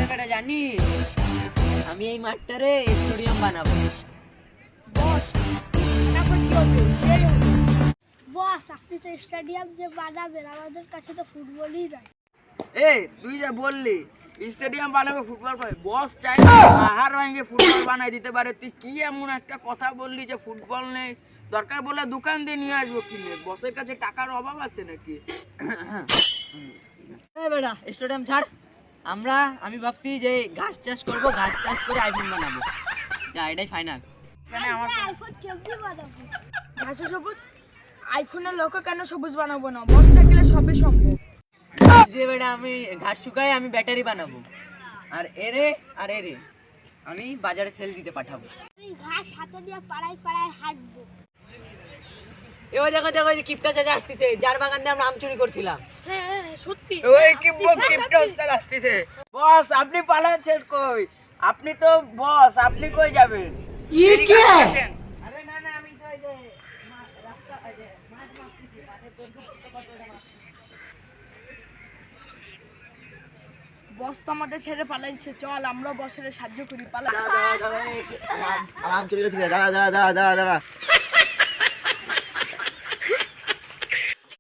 বেটা জানিস আমি এই মাঠটারে স্টেডিয়াম বানাবো। বস তারপর কি হবে? সেই হবে। বস আপনি তো স্টেডিয়াম যে বানাবেন আমাদের কাছে তো ফুটবলই নাই। এই তুই যে বললি স্টেডিয়াম বানাবে ফুটবল পাবে, বস চাই পাহাড় ভেঙে ফুটবল বানাই দিতে পারে। তুই কি এমন একটা কথা বললি যে ফুটবল নেই, দরকার বলে দোকান দিয়ে নিয়ে আসবো কিনে। বসের কাছে টাকার অভাব আছে নাকি? এই বেটা স্টেডিয়াম ছাড়। আমি ভাবছি যে ঘাস চাষ করব, ঘাস চাষ করে আইফোন বানাবো। যা এটাই ফাইনাল। এখানে আমার আইফোন কেমনি বানাবো? ঘাসে সবুজ, আইফোনের লোকে কেন সবুজ বানাবো না? বস থাকলে সবই সম্ভব। যে বেটা আমি ঘাস শুকাই আমি ব্যাটারি বানাবো, আর এরে আমি বাজারে সেল দিতে পাঠাবো। আমি ঘাস হাতে দিয়ে পাড়ায় পাড়ায় হাঁটবো। এবার দেখো দেখো যে কিপটা চাচা আসতেছে, যার বাগান দিয়ে আমরা আম চুরি করছিলাম। হ্যাঁ সত্যি। ওই কিপটা ওস্তাদ আসতেছে। বস আপনি পালাচ্ছেন কই? আপনি তো বস, আপনি কই যাবেন? আসেন। আরে না না আমি তো এই যে রাস্তা এই যে মাছ মারতেছি, মাছের দৈর্ঘ্য কত মাছ। বস তো আমাদের ছেড়ে পালাইছে, চল আমরাও বসের সাহায্য করি, পালা। দাঁড়া আম চুরি করছি, দাঁড়া।